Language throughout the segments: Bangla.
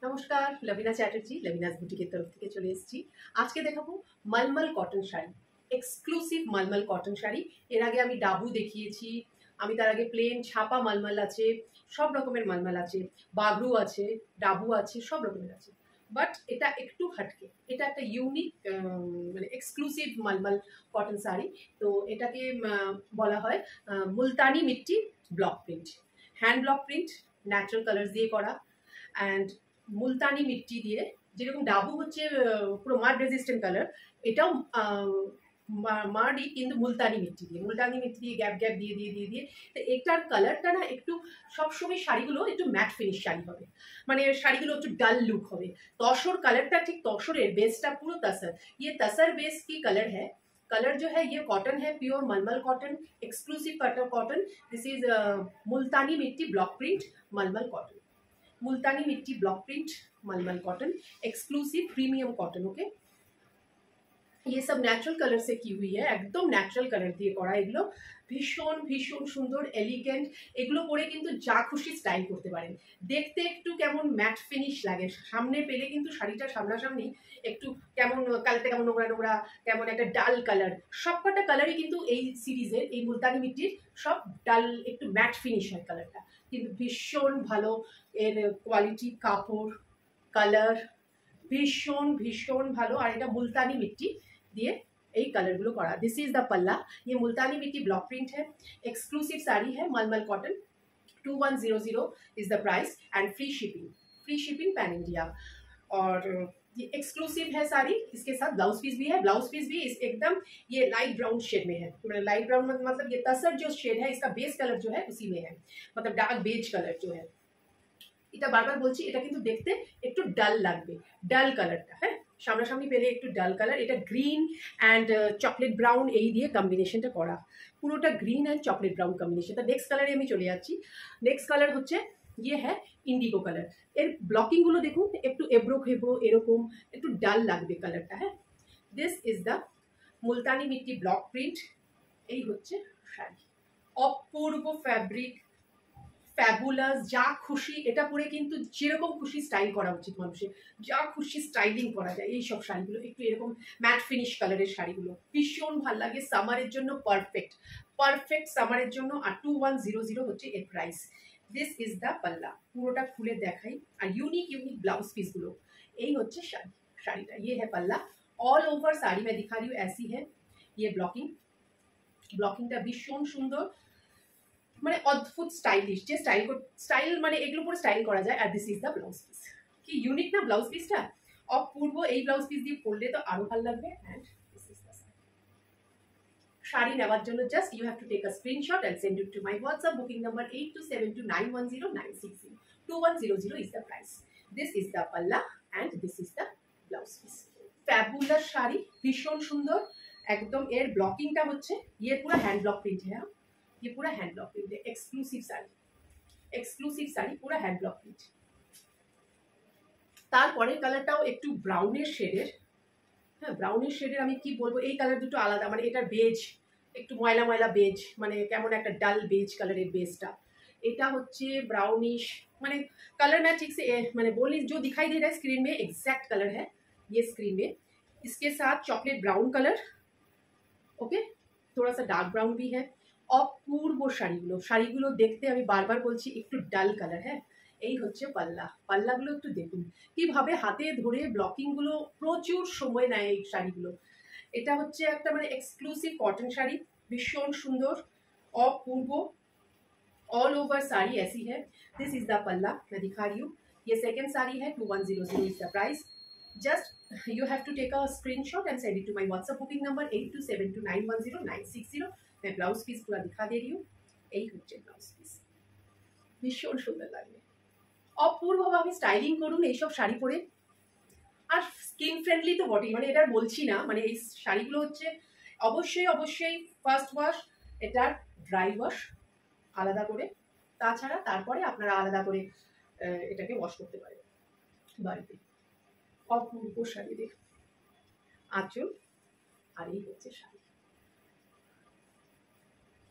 নমস্কার, লবিনা চ্যাটার্জি লবিনাস বুটিকের তরফ থেকে চলে এসেছি। আজকে দেখাবো মলমল কটন শাড়ি, এক্সক্লুসিভ মলমল কটন শাড়ি। এর আগে আমি ডাবু দেখিয়েছি, আমি তার আগে প্লেন ছাপা মলমল আছে, সব রকমের মলমল আছে, বাগরু আছে, ডাবু আছে, সব রকমের আছে। বাট এটা একটু হাটকে, এটা একটা ইউনিক মানে এক্সক্লুসিভ মলমল কটন শাড়ি। তো এটাকে বলা হয় মুলতানি মিট্টি block print, hand block print, natural colour দিয়ে করা। অ্যান্ড মুলতানি মিট্টি দিয়ে, যেরকম ডাবু হচ্ছে পুরো মাড রেজিস্ট্যান্ট কালার, এটাও মাডই, কিন্তু মুলতানি মিট্টি দিয়ে গ্যাপ গ্যাপ দিয়ে দিয়ে দিয়ে দিয়ে তো এটার কালারটা না একটু, সবসময় শাড়িগুলো একটু ম্যাট ফিনিশ শাড়ি হবে, মানে শাড়িগুলো একটু ডাল লুক হবে। तसर कलरটা ঠিক तसরের बेसটা পুরো तसर, ये तसर बेस की कलर है। कलर जो है ये कॉटन है, प्योर मलमल cotton, exclusive cotton. This is मुल्तानी मिट्टी ब्लॉक प्रिंट मलमल कॉटन, मुल्तानी मिट्टी ब्लॉक प्रिंट मलमल cotton, exclusive premium cotton. Okay, ये सब ন্যাচারাল কালার से की हुई है, একদম ন্যাচারাল কালার দিয়ে করা। এগুলো ভীষণ ভীষণ সুন্দর, এলিগেন্ট। এগুলো পরে কিন্তু যা খুশি স্টাইল করতে পারেন। দেখতে একটু কেমন ম্যাট ফিনিশ লাগে, সামনে পেলে কিন্তু শাড়িটা সামনাসামনি একটু কেমন কালারটা, কেমন নোংরা নোংরা, কেমন একটা ডাল কালার। সবকটা কালারই কিন্তু এই সিরিজের, এই মুলতানি মিট্টির সব ডাল, একটু ম্যাট ফিনিশ হয় কালারটা, কিন্তু ভীষণ ভালো। এর কোয়ালিটি, কাপড়, কালার ভীষণ ভীষণ ভালো। আর এটা মুলতানি মিট্টি দিয়ে এই কালারগুলো করা। दिस इज द पल्ला, ये मुल्तानी मिट्टी ब्लॉक प्रिंट है, एक्सक्लूसिव साड़ी है, मलमल cotton. 2100 is the price and free shipping pan India. और ये एक्सक्लूसिव है साड़ी, इसके साथ ब्लाउज पीस भी है। ब्लाउज पीस भी एकदम ये लाइट ब्राउन शेड में है, लाइट ब्राउन मतलब ये तसर जो शेड है, इसका बेस कलर जो है उसी में है, मतलब डार्क बेज कलर जो है। এটা বারবার বলছি, এটা কিন্তু দেখতে একটু ডাল লাগবে, ডাল কালারটা। হ্যাঁ, সামনাসামনি পেলে একটু ডাল কালার। এটা গ্রিন অ্যান্ড চকলেট ব্রাউন এই দিয়ে কম্বিনেশনটা করা, পুরোটা green and chocolate brown combination. তা নেক্সট কালারে আমি চলে যাচ্ছি। নেক্সট কালার হচ্ছে ইয়ে হ্যাঁ ইন্ডিগো কালার। এর ব্লকিংগুলো দেখুন, একটু এবড়ো খেবড়ো এরকম, একটু ডাল লাগবে কালারটা। হ্যাঁ, this is the Multani mitti block print. এই হচ্ছে শাড়ি, অপূর্ব ফ্যাব্রিক, ফ্যাবুলাস। যা খুশি এটা পরে কিন্তু যেরকম খুশি স্টাইল করা উচিত মানুষের, যা খুশি স্টাইলিং করা যায় এই সব শাড়িগুলো। একটু এরকম ম্যাট ফিনিশ কালারের শাড়িগুলো ভীষণ ভাল লাগে, সামারের জন্য পারফেক্ট, পারফেক্ট সামারের জন্য। আর 2100 হচ্ছে এর প্রাইস। দিস ইজ দ্য পাল্লা, পুরোটা খুলে দেখাই। আর ইউনিক ইউনিক ব্লাউজ পিসগুলো। এই হচ্ছে শাড়ি, শাড়িটা ये है पल्ला। ऑल ओवर साड़ी में दिखा रही हूँ, ऐसी है ये ब्लॉकिंग। ব্লকিংটা ভীষণ সুন্দর, মানে অদ্ভুত স্টাইলিশ। যে স্টাইল মানে এগুলো পুরো স্টাইল করা যায়। আর this is the blouse piece, কি ইউনিক না ব্লাউজ পিসটা, অপূর্ব। এই ব্লাউজ পিস দিয়ে পরলে তো আরো ভালো লাগবে। And this is the sari নেওয়ার জন্য just you have to take a screenshot and send it to my WhatsApp booking number 8272910960। 2100 is the price. This is the পাল্লা and this is the blouse piece. Fabulous sari, ভীষণ সুন্দর একদম। এর ব্লকিংটা হচ্ছে ইয়ে পুরো হ্যান্ড ব্লক প্রিন্ট। হ্যাঁ, ये पूरा हैंड ब्लॉक प्रिंट है, एक्सक्लूसिव साड़ी पूरा हैंड ब्लॉक प्रिंट। তারপরের কালারটাও একটু ব্রাউনের শেডের। হ্যাঁ, ব্রাউনের শেডের আমি কি বলবো, এই কালার দুটো আলাদা, মানে এটার বেজ একটু ময়লা ময়লা বেজ, মানে কেমন একটা ডাল বেজ কালারের बेसটা। এটা হচ্ছে ব্রাউনিশ, মানে कलर मैं ठीक से मैंने बोल नहीं, जो दिखाई दे रहा है स्क्रीन में एग्जैक्ट कलर है ये स्क्रीन में। इसके साथ चॉकलेट ब्राउन कलर, ओके, थोड़ा सा डार्क ब्राउन भी है। অপূর্ব শাড়িগুলো, শাড়িগুলো দেখতে আমি বারবার বলছি একটু ডাল কালার। হ্যাঁ, এই হচ্ছে পাল্লা, পাল্লাগুলো একটু দেখুন কিভাবে হাতে ধরে ব্লকিংগুলো, প্রচুর সময় নেয় এই শাড়িগুলো। এটা হচ্ছে একটা মানে এক্সক্লুসিভ কটন শাড়ি, ভীষণ সুন্দর, অপূর্ব। ऑल ओवर साड़ी ऐसी है। दिस इज द पल्ला, मैं दिखा रही हूँ। ये सेकेंड साड़ी है, 2100 is the price. Just you have to take a screenshot and send it to my WhatsApp booking number 8272910960। मैं ब्लाउज पीस पूरा दिखा दे रही हूँ। এই হচ্ছে ব্লাউজ পিস, ভীষণ সুন্দর লাগবে। অপূর্বভাবে স্টাইলিং করুন এইসব শাড়ি পরে। আর স্কিন ফ্রেন্ডলি তো বটেই, মানে এটা বলছি না, মানে এই শাড়িগুলো হচ্ছে অবশ্যই অবশ্যই ফার্স্ট ওয়াশ, এটার ড্রাই ওয়াশ আলাদা করে, তাছাড়া তারপরে আপনারা আলাদা করে এটাকে ওয়াশ করতে পারেন বাড়িতে। অপূর্ব শাড়ি দেখুন, আঁচল আর এই হচ্ছে শাড়ি।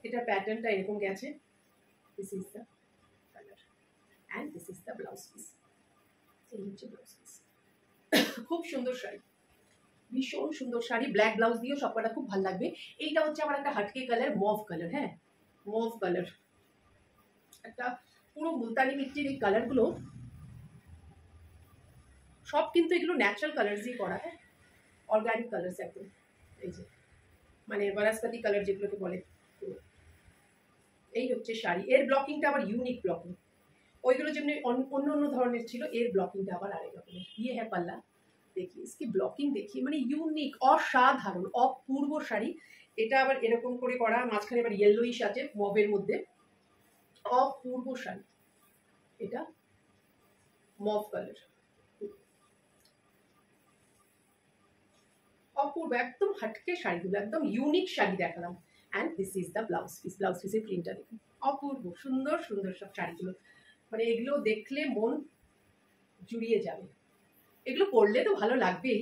এটা প্যাটার্নটা এরকম গেছে। This is the colour and this is the blouse piece. এই হচ্ছে ব্লাউজ পিস। খুব সুন্দর শাড়ি, ভীষণ সুন্দর শাড়ি, ব্ল্যাক ব্লাউজ দিয়েও সবকটা খুব ভালো লাগবে। এইটা হচ্ছে আমার একটা হাটকে কালার, মভ কালার। হ্যাঁ, মভ কালার, একটা পুরো মুলতানি মিট্টির এই কালারগুলো সব কিন্তু এগুলো ন্যাচারাল কালার দিয়ে করা। হ্যাঁ, অর্গানিক কালার্স একদম। এই যে মানে বনস্পতি কালার যেগুলোকে বলে। এই হচ্ছে শাড়ি, এর ব্লকিংটা আবার ইউনিক ব্লকিং। ওইগুলো যেমনি অন্য অন্য ধরনের ছিল, এর ব্লকিংটা আবার আরেক রকমের। ইয়ে হ্যাঁ পাল্লা দেখি, इसकी ব্লকিং দেখি, মানে ইউনিক, অসাধারণ, অপূর্ব শাড়ি। এটা আবার এরকম করে করা, মাঝখানে আবার ইয়েলোইশ আছে মবের মধ্যে, অপূর্ব শাড়ি। এটা মভ কালার, অপূর্ব, একদম হাটকে শাড়িগুলো, একদম ইউনিক শাড়ি দেখালাম। And this is the blouse piece. Blouse পিসের প্রিন্টটা দেখুন, অপূর্ব সুন্দর সুন্দর সব শাড়িগুলো, মানে এগুলো দেখলে মন জুড়িয়ে যাবে। এগুলো পরলে তো ভালো লাগবেই।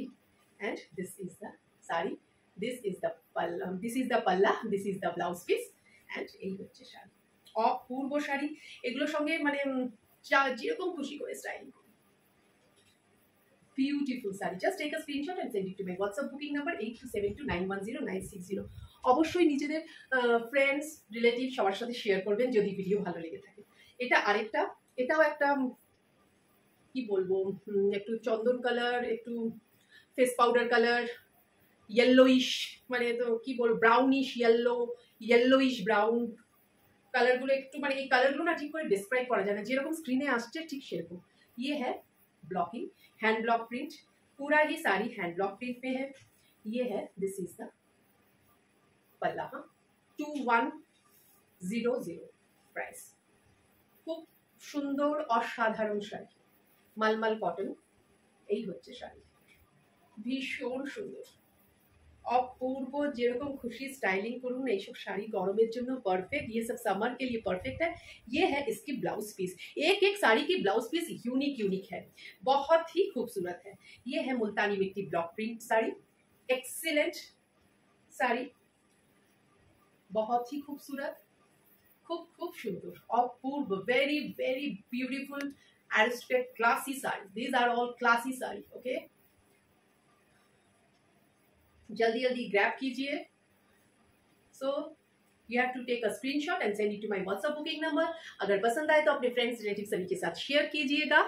And this is the sari, this is the পাল্লা, দিস ইজ দ্য পাল্লা, this is the blouse piece. And এই হচ্ছে শাড়ি, অপূর্ব শাড়ি। এগুলোর সঙ্গে মানে যেরকম খুশি করে styling. Beautiful saree. Just take a screenshot and send it to my WhatsApp booking number 8272910960. অবশ্যই নিজেদের ফ্রেন্ডস, রিলেটিভ সবার সাথে শেয়ার করবেন যদি ভিডিও ভালো লেগে থাকে। এটা আরেকটা, এটাও একটা কি বলবো, একটু চন্দন কালার, একটু ফেস পাউডার কালার, ইয়েলোইশ, মানে তো কি বলবো, ব্রাউনিশ ইয়েলো, ইয়েলোইশ ব্রাউন কালারগুলো একটু, মানে এই কালারগুলো না ঠিক করে ডিসক্রাইব করা যায় না, যেরকম স্ক্রিনে আসছে ঠিক সেরকম। ये है ब्लॉकिंग, हैंड ब्लॉक प्रिंट, पूरा ही साड़ी हैंड ब्लॉक प्रिंट पे है। ये है, दिस इज द पल्ला। हाँ, 2100 প্রাইস। খুব সুন্দর অসাধারণ শাড়ি, মালমাল কটন। এই হচ্ছে শাড়ি, ভীষণ সুন্দর, অপূর্ব, যেরকম খুশি स्टाइलिंग করুন। এইসব শাড়ি গরমের জন্য परफेक्ट, ये सब समर के लिए परफेक्ट है। ये है इसकी ब्लाउज पीस, एक एक साड़ी की ब्लाउज पीस यूनिक यूनिक है, बहुत ही खूबसूरत है। ये है मुल्तानी मिट्टी block print sari, excellent sari, बहुत ही खूबसूरत, खूब खूब सुंदर, अपूर्व, very very beautiful, aristocrat, classy sari. These are all classy sari. Okay, जल्दी जल्दी ग्रैब कीजिए। So you have to take a screenshot and send it to my WhatsApp booking number. अगर पसंद आए तो अपने फ्रेंड्स, रिलेटिव सभी के साथ शेयर कीजिएगा।